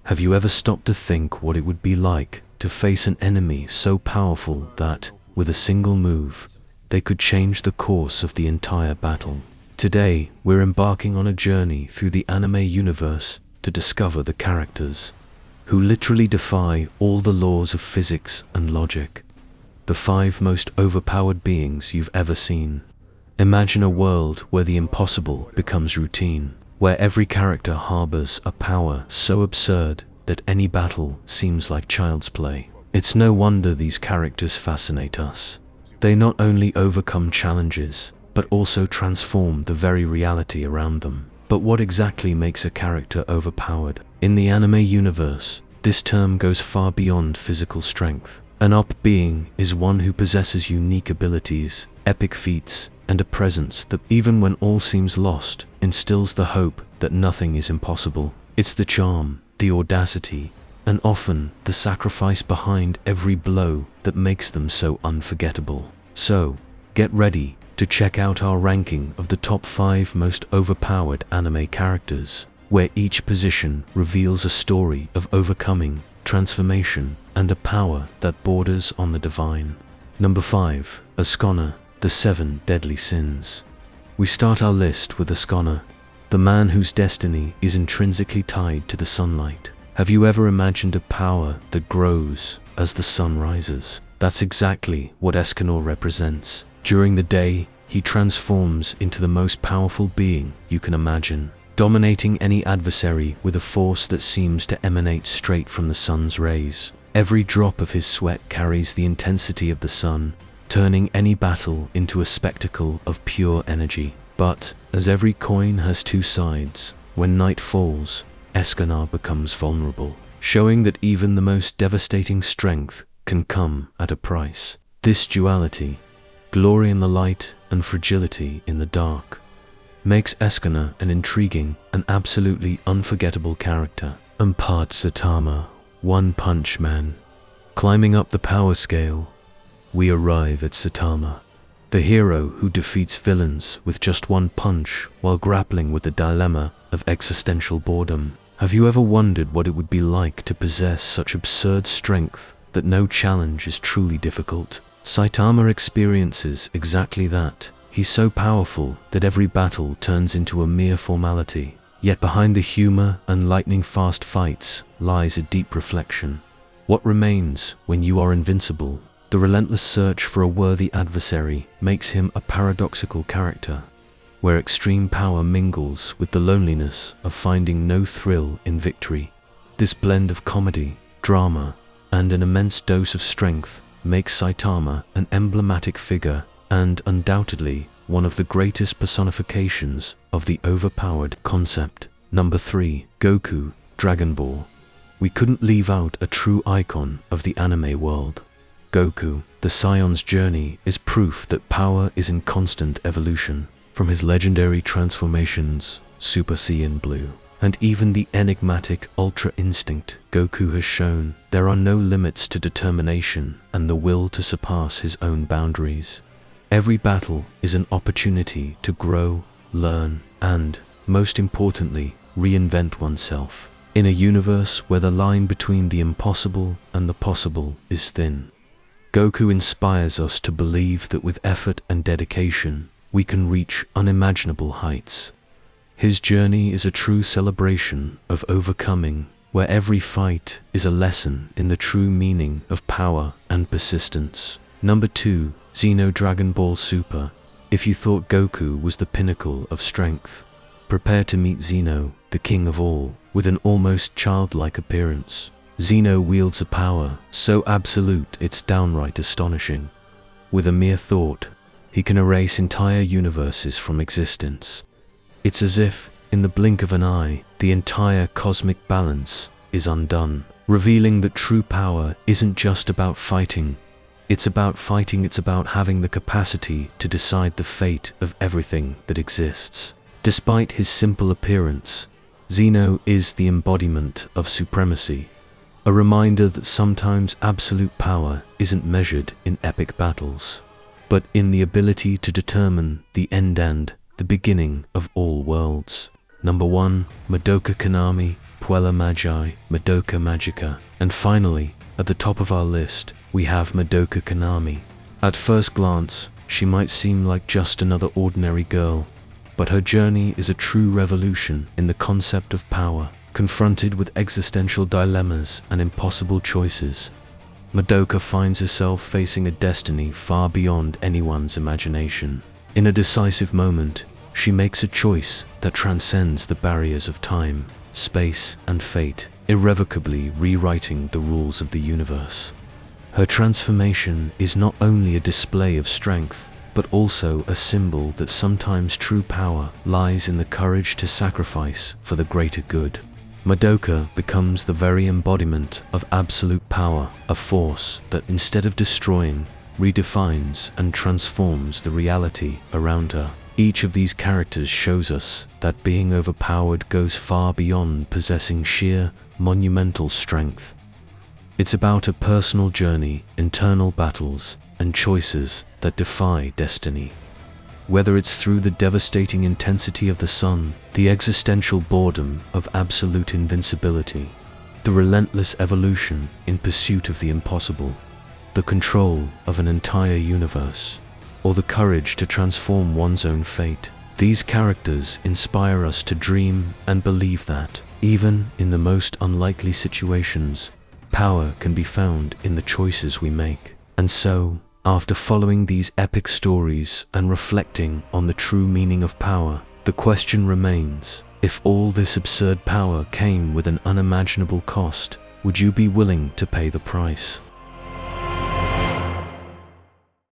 Have you ever stopped to think what it would be like to face an enemy so powerful that, with a single move, they could change the course of the entire battle? Today, we're embarking on a journey through the anime universe to discover the characters who literally defy all the laws of physics and logic. The 5 most overpowered beings you've ever seen. Imagine a world where the impossible becomes routine, where every character harbors a power so absurd that any battle seems like child's play. It's no wonder these characters fascinate us. They not only overcome challenges, but also transform the very reality around them. But what exactly makes a character overpowered? In the anime universe, this term goes far beyond physical strength. An OP being is one who possesses unique abilities, epic feats, and a presence that, even when all seems lost, instills the hope that nothing is impossible. It's the charm, the audacity, and often the sacrifice behind every blow that makes them so unforgettable. So, get ready to check out our ranking of the top 5 most overpowered anime characters, where each position reveals a story of overcoming, transformation, and a power that borders on the divine. Number 5. Escanor, the 7 deadly sins. We start our list with Escanor, the man whose destiny is intrinsically tied to the sunlight. Have you ever imagined a power that grows as the sun rises? That's exactly what Escanor represents. During the day, he transforms into the most powerful being you can imagine, dominating any adversary with a force that seems to emanate straight from the sun's rays. Every drop of his sweat carries the intensity of the sun, turning any battle into a spectacle of pure energy. But, as every coin has 2 sides, when night falls, Escanor becomes vulnerable, showing that even the most devastating strength can come at a price. This duality, glory in the light and fragility in the dark, makes Escanor an intriguing and absolutely unforgettable character. And part Saitama, One Punch Man. Climbing up the power scale, we arrive at Saitama, the hero who defeats villains with just 1 punch while grappling with the dilemma of existential boredom. Have you ever wondered what it would be like to possess such absurd strength that no challenge is truly difficult? Saitama experiences exactly that. He's so powerful that every battle turns into a mere formality. Yet behind the humor and lightning-fast fights lies a deep reflection. What remains when you are invincible? The relentless search for a worthy adversary makes him a paradoxical character, where extreme power mingles with the loneliness of finding no thrill in victory. This blend of comedy, drama, and an immense dose of strength makes Saitama an emblematic figure and undoubtedly one of the greatest personifications of the overpowered concept. Number 3. Goku, Dragon Ball. We couldn't leave out a true icon of the anime world. Goku, the Scion's journey, is proof that power is in constant evolution. From his legendary transformations, Super Saiyan Blue, and even the enigmatic Ultra Instinct Goku has shown, there are no limits to determination and the will to surpass his own boundaries. Every battle is an opportunity to grow, learn, and, most importantly, reinvent oneself. In a universe where the line between the impossible and the possible is thin, Goku inspires us to believe that with effort and dedication, we can reach unimaginable heights. His journey is a true celebration of overcoming, where every fight is a lesson in the true meaning of power and persistence. Number 2. Zeno, Dragon Ball Super. If you thought Goku was the pinnacle of strength, prepare to meet Zeno, the king of all, with an almost childlike appearance. Zeno wields a power so absolute it's downright astonishing. With a mere thought, he can erase entire universes from existence. It's as if, in the blink of an eye, the entire cosmic balance is undone, revealing that true power isn't just about fighting. It's about having the capacity to decide the fate of everything that exists. Despite his simple appearance, Zeno is the embodiment of supremacy, a reminder that sometimes absolute power isn't measured in epic battles, but in the ability to determine the end and the beginning of all worlds. Number 1. Madoka Kanami, Puella Magi, Madoka Magica, and finally, at the top of our list, we have Madoka Kanami. At first glance, she might seem like just another ordinary girl, but her journey is a true revolution in the concept of power. Confronted with existential dilemmas and impossible choices, Madoka finds herself facing a destiny far beyond anyone's imagination. In a decisive moment, she makes a choice that transcends the barriers of time, space, and fate, irrevocably rewriting the rules of the universe. Her transformation is not only a display of strength, but also a symbol that sometimes true power lies in the courage to sacrifice for the greater good. Madoka becomes the very embodiment of absolute power, a force that instead of destroying, redefines and transforms the reality around her. Each of these characters shows us that being overpowered goes far beyond possessing sheer, monumental strength. It's about a personal journey, internal battles, and choices that defy destiny. Whether it's through the devastating intensity of the sun, the existential boredom of absolute invincibility, the relentless evolution in pursuit of the impossible, the control of an entire universe, or the courage to transform one's own fate, these characters inspire us to dream and believe that, even in the most unlikely situations, power can be found in the choices we make. And so, after following these epic stories and reflecting on the true meaning of power, the question remains, if all this absurd power came with an unimaginable cost, would you be willing to pay the price?